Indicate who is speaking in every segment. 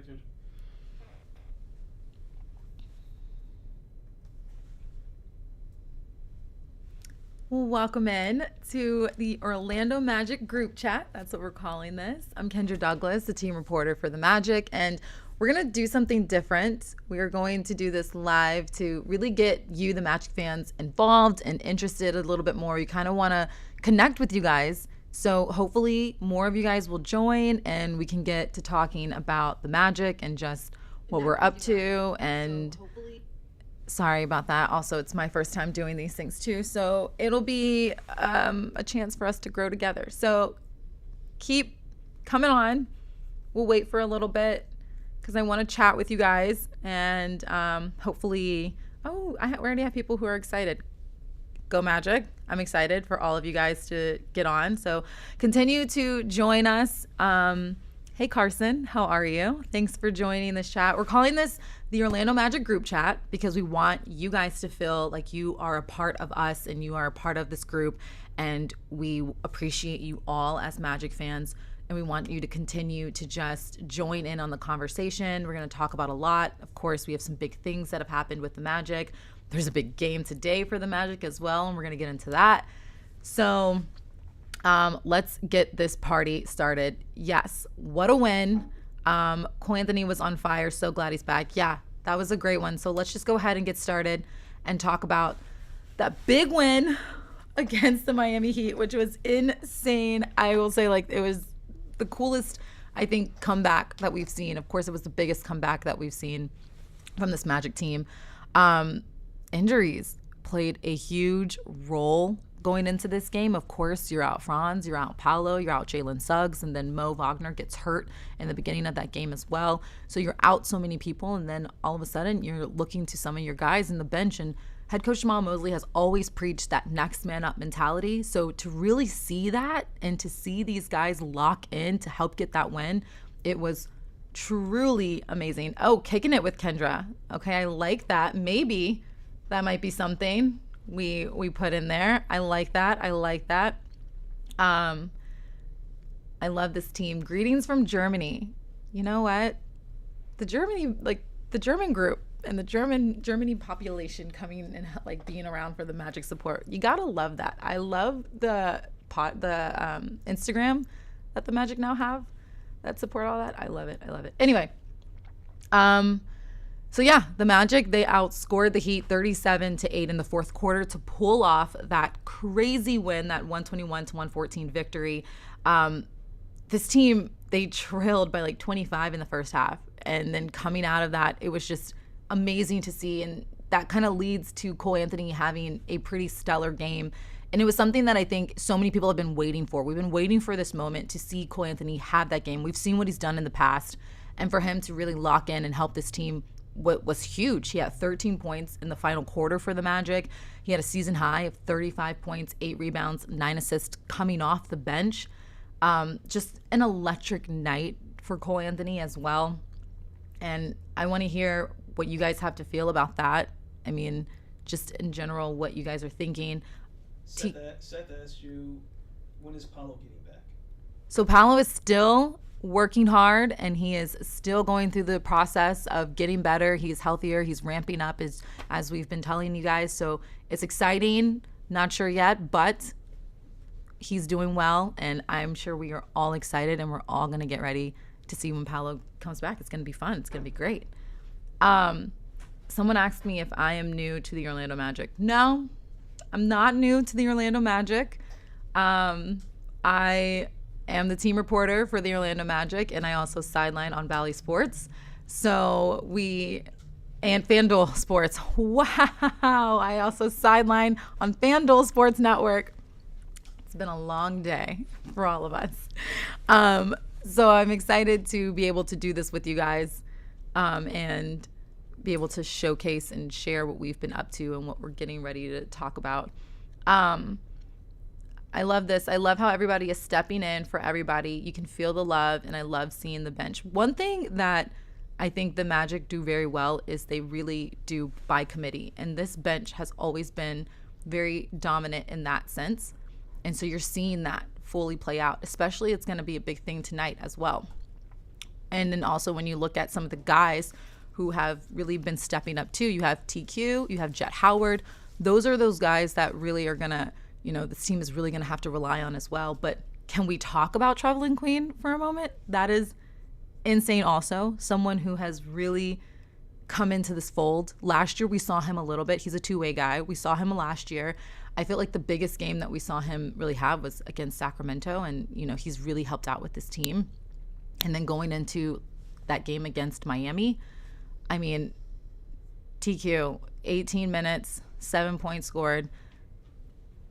Speaker 1: dude.
Speaker 2: Well, welcome in to the Orlando Magic group chat. That's what we're calling this. I'm Kendra Douglas, the team reporter for the Magic, and we're going to do something different. We are going to do this live to really get you, the Magic fans, involved and interested a little bit more. You kind of want to connect with you guys. So hopefully more of you guys will join and we can get to talking about the Magic and just what we're up to. And sorry about that. Also, it's my first time doing these things too. So it'll be a chance for us to grow together. So keep coming on. We'll wait for a little bit because I want to chat with you guys. And hopefully, we already have people who are excited. Go Magic. I'm excited for all of you guys to get on. So continue to join us. Hey, Carson, how are you? Thanks for joining this chat. We're calling this the Orlando Magic group chat because we want you guys to feel like you are a part of us and you are a part of this group. And we appreciate you all as Magic fans. And we want you to continue to just join in on the conversation. We're going to talk about a lot. Of course, we have some big things that have happened with the Magic. There's a big game today for the Magic as well, and we're going to get into that. So let's get this party started. Yes, what a win. Cole Anthony was on fire. So glad he's back. Yeah, that was a great one. So let's just go ahead and get started and talk about that big win against the Miami Heat, which was insane. I will say, like, it was the coolest, I think, comeback that we've seen. Of course, it was the biggest comeback that we've seen from this Magic team. Injuries played a huge role going into this game. Of course, you're out Franz, you're out Paolo, you're out Jalen Suggs, and then Mo Wagner gets hurt in the beginning of that game as well. So you're out so many people, and then all of a sudden you're looking to some of your guys in the bench, and head coach Jamal Mosley has always preached that next man up mentality. So to really see that and to see these guys lock in to help get that win, it was truly amazing. Oh, kicking it with Kendra. Okay, I like that. Maybe that might be something we put in there. I like that. I love this team. Greetings from Germany. You know what? The German group and the Germany population coming and like being around for the Magic support. You gotta love that. I love the Instagram that the Magic now have that support all that. I love it. Anyway, so yeah, the Magic, they outscored the Heat 37-8 in the fourth quarter to pull off that crazy win, that 121-114 victory. This team, they trailed by like 25 in the first half. And then coming out of that, it was just amazing to see. And that kind of leads to Cole Anthony having a pretty stellar game. And it was something that I think so many people have been waiting for. We've been waiting for this moment to see Cole Anthony have that game. We've seen what he's done in the past. And for him to really lock in and help this team was huge. He had 13 points in the final quarter for the Magic. He had a season high of 35 points, 8 rebounds, 9 assists coming off the bench. Just an electric night for Cole Anthony as well. And I want to hear what you guys have to feel about that. I mean, just in general, what you guys are thinking.
Speaker 1: Seth asked you, when is Paolo getting back?
Speaker 2: So Paolo is still working hard, and he is still going through the process of getting better. He's healthier. He's ramping up as we've been telling you guys. So it's exciting. Not sure yet, but he's doing well, and I'm sure we are all excited, and we're all going to get ready to see when Paolo comes back. It's going to be fun. It's going to be great. Someone asked me if I am new to the Orlando Magic. No, I'm not new to the Orlando Magic. I am the team reporter for the Orlando Magic, and I also sideline on Valley Sports. And FanDuel Sports. Wow. I also sideline on FanDuel Sports Network. It's been a long day for all of us. So I'm excited to be able to do this with you guys and be able to showcase and share what we've been up to and what we're getting ready to talk about. I love this. I love how everybody is stepping in for everybody. You can feel the love, and I love seeing the bench. One thing that I think the Magic do very well is they really do by committee, and this bench has always been very dominant in that sense. And so you're seeing that fully play out, especially it's going to be a big thing tonight as well. And then also when you look at some of the guys who have really been stepping up too, you have TQ, you have Jet Howard. Those are those guys that really are going to, this team is really going to have to rely on as well. But can we talk about Traveling Queen for a moment? That is insane also. Someone who has really come into this fold. Last year we saw him a little bit. He's a two-way guy. We saw him last year. I feel like the biggest game that we saw him really have was against Sacramento, and he's really helped out with this team. And then going into that game against Miami, I mean, TQ, 18 minutes, 7 points scored,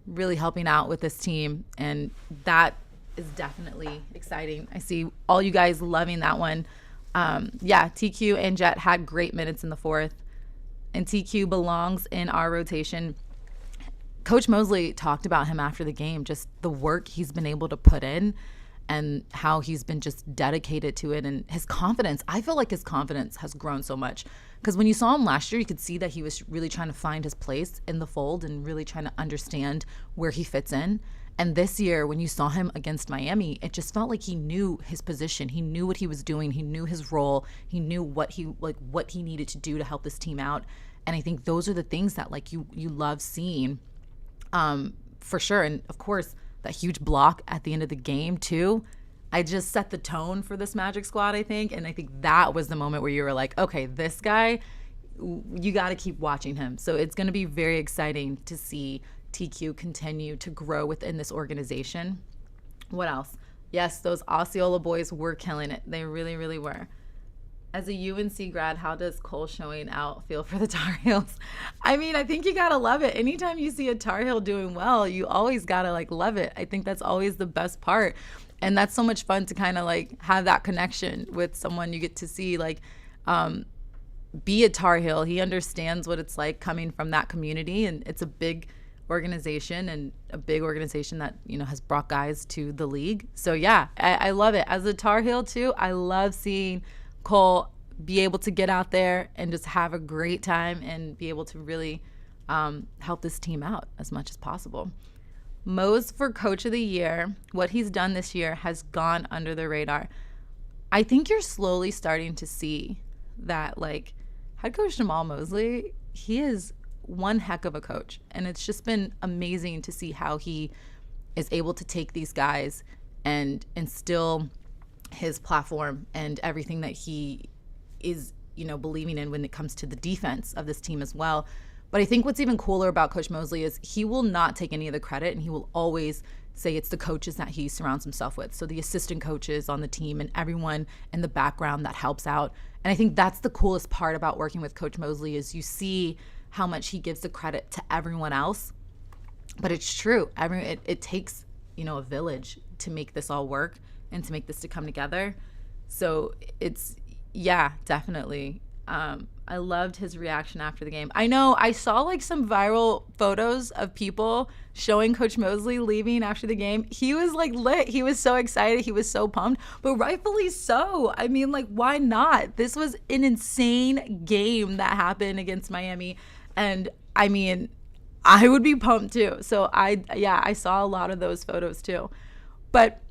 Speaker 2: really helping out with this team, and that is definitely exciting. I see all you guys loving that one. TQ and Jet had great minutes in the fourth, and TQ belongs in our rotation. Coach Mosley talked about him after the game, just the work he's been able to put in and how he's been just dedicated to it, and his confidence. I feel like his confidence has grown so much, because when you saw him last year, you could see that he was really trying to find his place in the fold and really trying to understand where he fits in. And this year, when you saw him against Miami, it just felt like he knew his position. He knew what he was doing. He knew his role. He knew what he needed to do to help this team out. And I think those are the things that you love seeing, for sure. And of course, that huge block at the end of the game too. I just set the tone for this Magic squad, I think. And I think that was the moment where you were like, okay, this guy, you got to keep watching him. So it's going to be very exciting to see TQ continue to grow within this organization. What else? Yes, those Osceola boys were killing it. They really, really were. As a UNC grad, how does Cole showing out feel for the Tar Heels? I mean, I think you got to love it. Anytime you see a Tar Heel doing well, you always got to love it. I think that's always the best part. And that's so much fun to kind of have that connection with someone you get to see be a Tar Heel. He understands what it's like coming from that community, and it's a big organization, and a big organization that has brought guys to the league. So yeah, I love it. As a Tar Heel too, I love seeing Cole be able to get out there and just have a great time and be able to really help this team out as much as possible. Mose for Coach of the Year. What he's done this year has gone under the radar. I think you're slowly starting to see that head coach Jamal Mosley, he is one heck of a coach. And it's just been amazing to see how he is able to take these guys and instill his platform and everything that he is, believing in when it comes to the defense of this team as well. But I think what's even cooler about Coach Mosley is he will not take any of the credit, and he will always say it's the coaches that he surrounds himself with. So the assistant coaches on the team and everyone in the background that helps out. And I think that's the coolest part about working with Coach Mosley is you see how much he gives the credit to everyone else. But it's true. It takes, a village to make this all work and to make this to come together. So it's, yeah, definitely. I loved his reaction after the game. I know I saw some viral photos of people showing Coach Mosley leaving after the game. He was lit. He was so excited. He was so pumped, but rightfully so. I mean, why not? This was an insane game that happened against Miami. And I mean, I would be pumped too. So I saw a lot of those photos too. But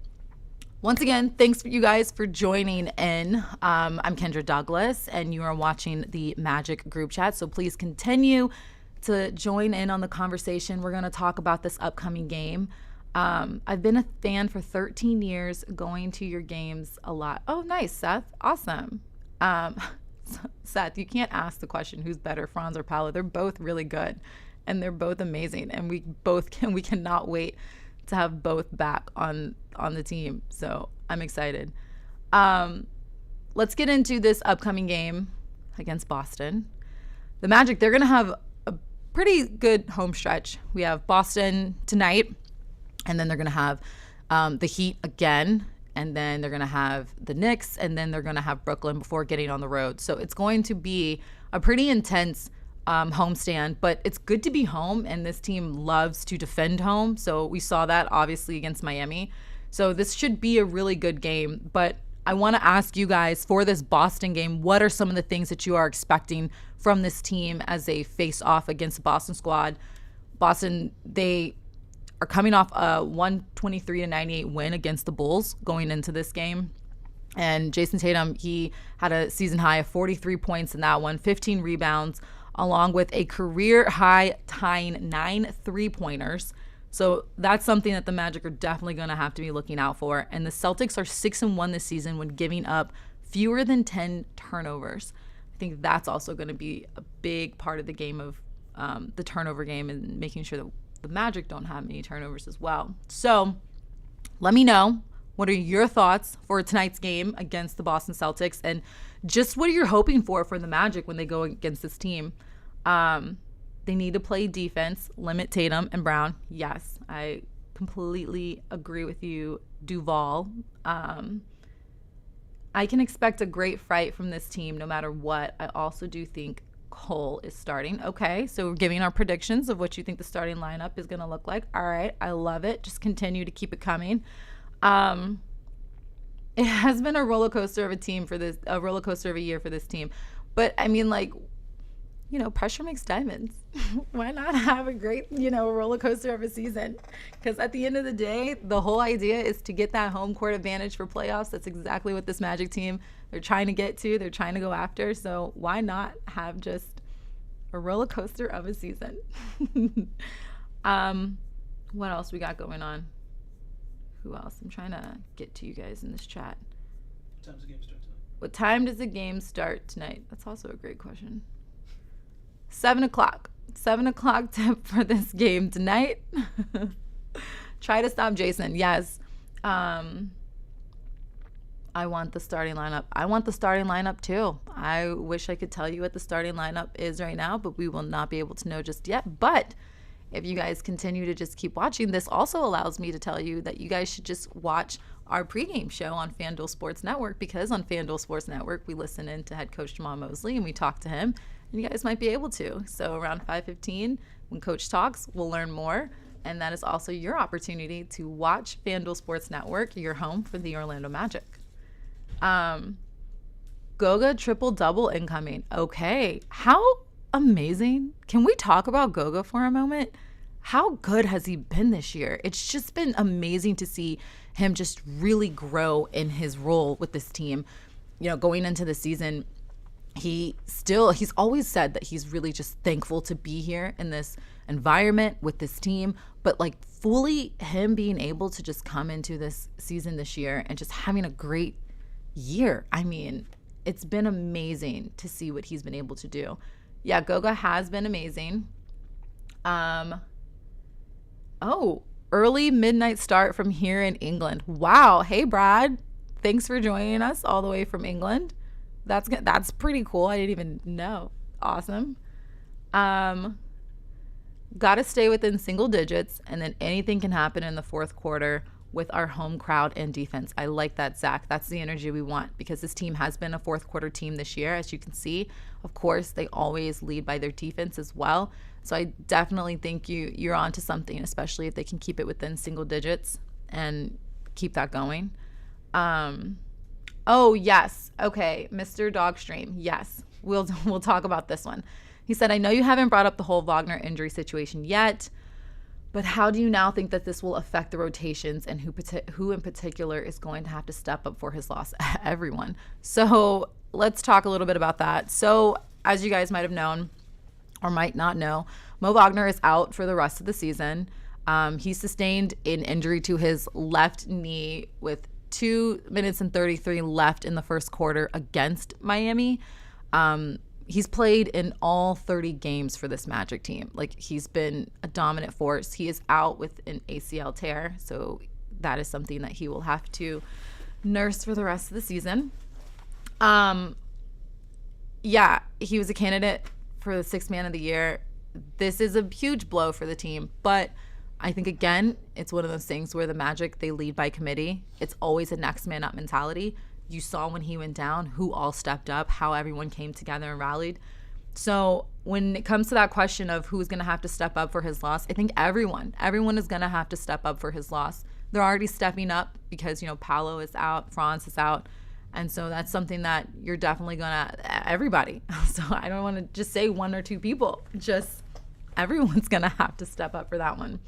Speaker 2: once again, thanks you guys for joining in. I'm Kendra Douglas, and you are watching the Magic group chat. So please continue to join in on the conversation. We're going to talk about this upcoming game. I've been a fan for 13 years, going to your games a lot. Oh, nice, Seth. Awesome. Seth, you can't ask the question who's better, Franz or Paolo. They're both really good, and they're both amazing, and we cannot wait to have both back on the team. So I'm excited. Let's get into this upcoming game against Boston. The Magic, they're going to have a pretty good home stretch. We have Boston tonight, and then they're going to have the Heat again, and then they're going to have the Knicks, and then they're going to have Brooklyn before getting on the road. So it's going to be a pretty intense homestand, but it's good to be home, and this team loves to defend home. So we saw that obviously against Miami. So this should be a really good game. But I want to ask you guys for this Boston game, what are some of the things that you are expecting from this team as they face off against the Boston squad? Boston, they are coming off a 123-98 win against the Bulls going into this game. And Jason Tatum, he had a season high of 43 points in that one, 15 rebounds, along with a career high tying 9 3-pointers. So that's something that the Magic are definitely going to have to be looking out for. And the Celtics are 6-1 this season when giving up fewer than 10 turnovers. I think that's also going to be a big part of the game of the turnover game and making sure that the Magic don't have many turnovers as well. So let me know, what are your thoughts for tonight's game against the Boston Celtics, and just what are you hoping for the Magic when they go against this team? They need to play defense, limit Tatum and Brown. Yes, I completely agree with you, Duval. I can expect a great fight from this team no matter what. I also do think Cole is starting. Okay, so we're giving our predictions of what you think the starting lineup is going to look like. All right, I love it. Just continue to keep it coming. It has been a roller coaster of a roller coaster of a year for this team. But I mean, like, pressure makes diamonds. Why not have a great, roller coaster of a season? Because at the end of the day, the whole idea is to get that home court advantage for playoffs. That's exactly what this Magic team, they're trying to get to. They're trying to go after. So why not have just a roller coaster of a season? What else we got going on? Who else? I'm trying to get to you guys in this chat.
Speaker 1: What time does the game start tonight?
Speaker 2: What time does the game start tonight? That's also a great question. 7 o'clock. 7 o'clock tip for this game tonight. Try to stop Jason. Yes. I want the starting lineup. I want the starting lineup too. I wish I could tell you what the starting lineup is right now, but we will not be able to know just yet. But if you guys continue to just keep watching, this also allows me to tell you that you guys should just watch our pregame show on FanDuel Sports Network, because on FanDuel Sports Network, we listen in to head coach Jamal Mosley and we talk to him, and you guys might be able to. So around 5:15, when coach talks, we'll learn more. And that is also your opportunity to watch FanDuel Sports Network, your home for the Orlando Magic. Goga triple-double incoming. Okay. How amazing. Can we talk about Goga for a moment? How good has he been this year? It's just been amazing to see him just really grow in his role with this team. Going into the season, he's always said that he's really just thankful to be here in this environment with this team, but like fully him being able to just come into this season this year and just having a great year. I mean, it's been amazing to see what he's been able to do. Yeah, Goga has been amazing. Early midnight start from here in England. Wow. Hey, Brad. Thanks for joining us all the way from England. That's pretty cool. I didn't even know. Awesome. Got to stay within single digits, and then anything can happen in the fourth quarter with our home crowd and defense. I like that, Zach. That's the energy we want, because this team has been a fourth quarter team this year, as you can see. Of course, they always lead by their defense as well. So I definitely think you're onto something, especially if they can keep it within single digits and keep that going. Oh, yes. Okay, Mr. Dogstream. Yes, we'll talk about this one. He said, I know you haven't brought up the whole Wagner injury situation yet, but how do you now think that this will affect the rotations, and who in particular is going to have to step up for his loss? Everyone. So let's talk a little bit about that. So as you guys might have known or might not know, Mo Wagner is out for the rest of the season. He sustained an injury to his left knee with 2 minutes and 33 left in the first quarter against Miami. He's played in all 30 games for this Magic team. Like, he's been a dominant force. He is out with an ACL tear, so that is something that he will have to nurse for the rest of the season. Yeah, he was a candidate for the Sixth Man of the Year. This is a huge blow for the team, but I think, again, it's one of those things where the Magic, they lead by committee. It's always a next man up mentality. You saw when he went down who all stepped up, how everyone came together and rallied. So when it comes to that question of who's going to have to step up for his loss, I think everyone is going to have to step up for his loss. They're already stepping up because, Paolo is out, Franz is out. And so that's something that you're definitely going to, everybody. So I don't want to just say one or two people, just everyone's going to have to step up for that one.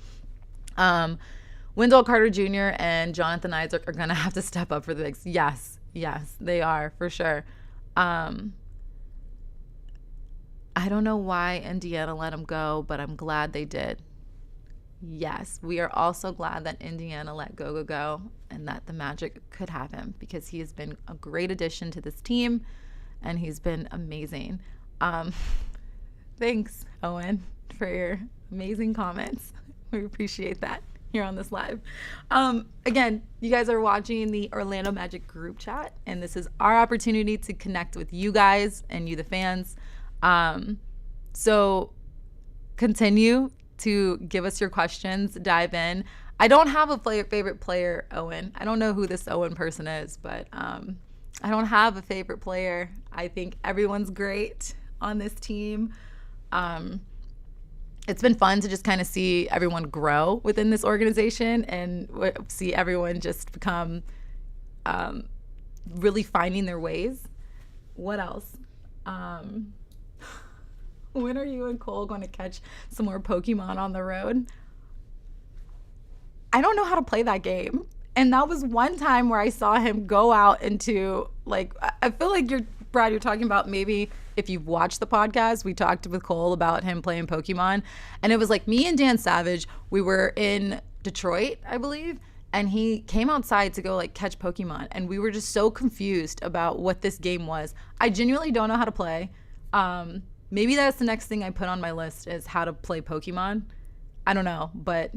Speaker 2: Wendell Carter Jr. and Jonathan Isaac are going to have to step up for the Knicks. Yes, Yes, they are for sure. Um, I don't know why Indiana let him go, but I'm glad they did. Yes, we are also glad that Indiana let Goga go and that the Magic could have him because he has been a great addition to this team and he's been amazing. Um, Thanks, Owen, for your amazing comments. We appreciate that here on this live. Again, you guys are watching the Orlando Magic group chat, and this is our opportunity to connect with you guys and you, the fans. So continue to give us your questions, dive in. I don't have a favorite player, Owen. I don't know who this Owen person is, but I don't have a favorite player. I think everyone's great on this team. It's been fun to just kind of see everyone grow within this organization and see everyone just become really finding their ways. What else? When are you and Cole going to catch some more Pokemon on the road? I don't know how to play that game. And that was one time where I saw him go out into, like, I feel like Brad, you're talking about maybe if you've watched the podcast, we talked with Cole about him playing Pokemon. And it was like me and Dan Savage, we were in Detroit, I believe, and he came outside to go like catch Pokemon. And we were just so confused about what this game was. I genuinely don't know how to play. Maybe that's the next thing I put on my list is how to play Pokemon. I don't know, but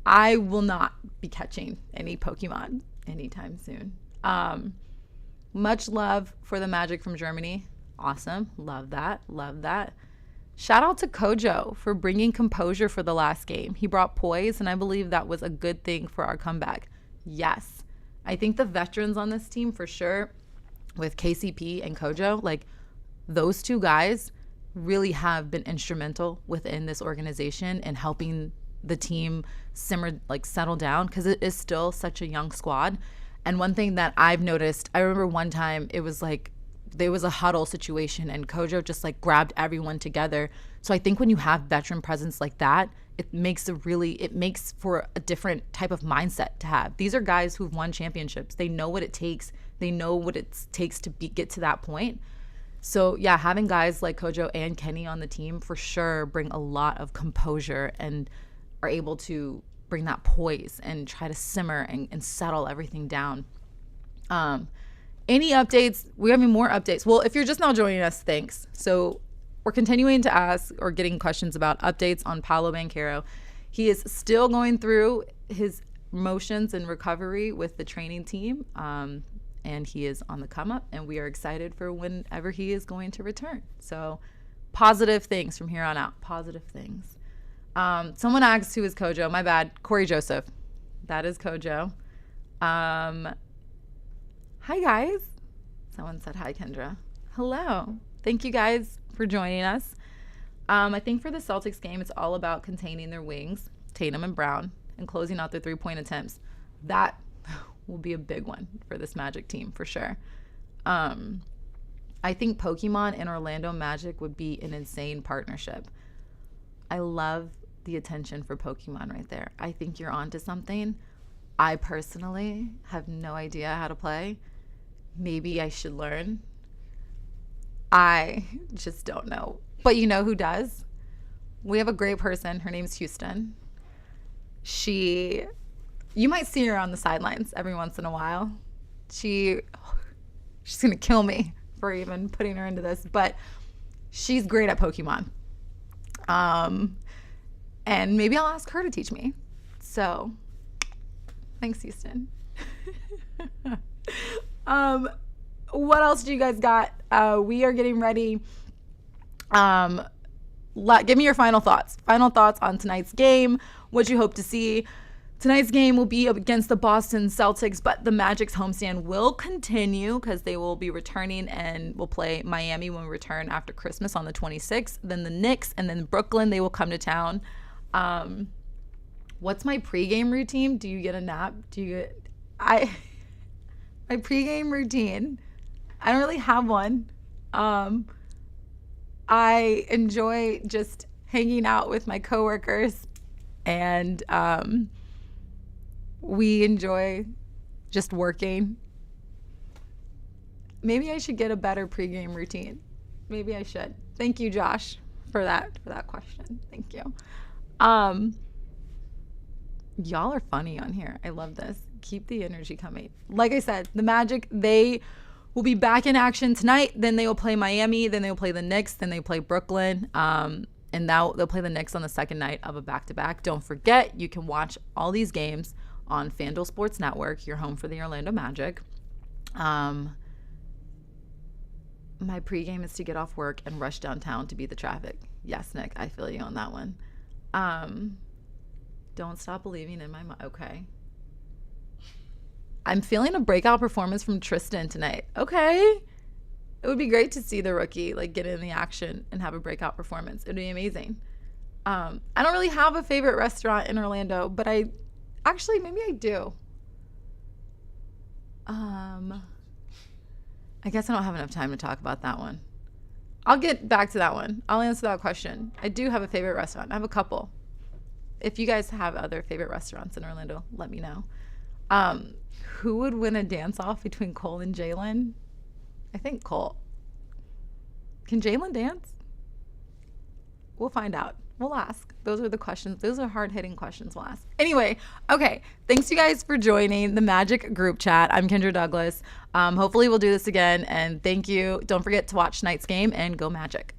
Speaker 2: I will not be catching any Pokemon anytime soon. Much love for the Magic from Germany. Awesome. Love that. Love that. Shout out to Kojo for bringing composure for the last game. He brought poise, and I believe that was a good thing for our comeback. Yes. I think the veterans on this team for sure, with KCP and Kojo, like those two guys really have been instrumental within this organization and helping the team settle down because it is still such a young squad. And one thing that I've noticed, I remember one time it was like there was a huddle situation and Kojo just like grabbed everyone together. So I think when you have veteran presence like that, it makes for a different type of mindset to have. These are guys who've won championships. They know what it takes. They know what it takes to get to that point. So yeah, having guys like Kojo and Kenny on the team for sure bring a lot of composure and are able to bring that poise and try to simmer and settle everything down. Any updates? We're having more updates. Well, if you're just now joining us, thanks. So we're continuing to ask or getting questions about updates on Paolo Banchero. He is still going through his motions and recovery with the training team. And he is on the come up, and we are excited for whenever he is going to return. So positive things from here on out. Positive things. Someone asked who is Kojo. My bad. Corey Joseph. That is Kojo. Hi, guys. Someone said hi, Kendra. Hello. Thank you guys for joining us. I think for the Celtics game, it's all about containing their wings, Tatum and Brown, and closing out their three-point attempts. That will be a big one for this Magic team for sure. I think Pokemon and Orlando Magic would be an insane partnership. I love the attention for Pokemon right there. I think you're onto something. I personally have no idea how to play. Maybe I should learn. I just don't know. But you know who does? We have a great person. Her name's Houston. You might see her on the sidelines every once in a while. She's going to kill me for even putting her into this, but she's great at Pokemon. And maybe I'll ask her to teach me. So, thanks, Houston. What else do you guys got? We are getting ready. Give me your final thoughts. Final thoughts on tonight's game. What you hope to see. Tonight's game will be against the Boston Celtics, but the Magic's homestand will continue because they will be returning and will play Miami when we return after Christmas on the 26th. Then the Knicks and then Brooklyn, they will come to town. What's my pregame routine? Do you get a nap? My pregame routine, I don't really have one. I enjoy just hanging out with my coworkers and we enjoy just working. Maybe I should get a better pregame routine. Maybe I should. Thank you, Josh, for that question. Thank you. Y'all are funny on here. I love this. Keep the energy coming. Like I said, the Magic, they will be back in action tonight. Then they will play Miami. Then they will play the Knicks. Then they play Brooklyn. And now they'll play the Knicks on the second night of a back-to-back. Don't forget, you can watch all these games on FanDuel Sports Network, your home for the Orlando Magic. My pregame is to get off work and rush downtown to beat the traffic. Yes, Nick, I feel you on that one. Don't stop believing in my mind. Okay. I'm feeling a breakout performance from Tristan tonight. Okay. It would be great to see the rookie get in the action and have a breakout performance. It would be amazing. I don't really have a favorite restaurant in Orlando, but maybe I do. I guess I don't have enough time to talk about that one. I'll get back to that one. I'll answer that question. I do have a favorite restaurant. I have a couple. If you guys have other favorite restaurants in Orlando, let me know. Who would win a dance-off between Cole and Jalen? I think Cole. Can Jalen dance? We'll find out. We'll ask. Those are the questions. Those are hard-hitting questions we'll ask. Anyway, okay. Thanks, you guys, for joining the Magic group chat. I'm Kendra Douglas. Hopefully we'll do this again. And thank you. Don't forget to watch tonight's game and go Magic.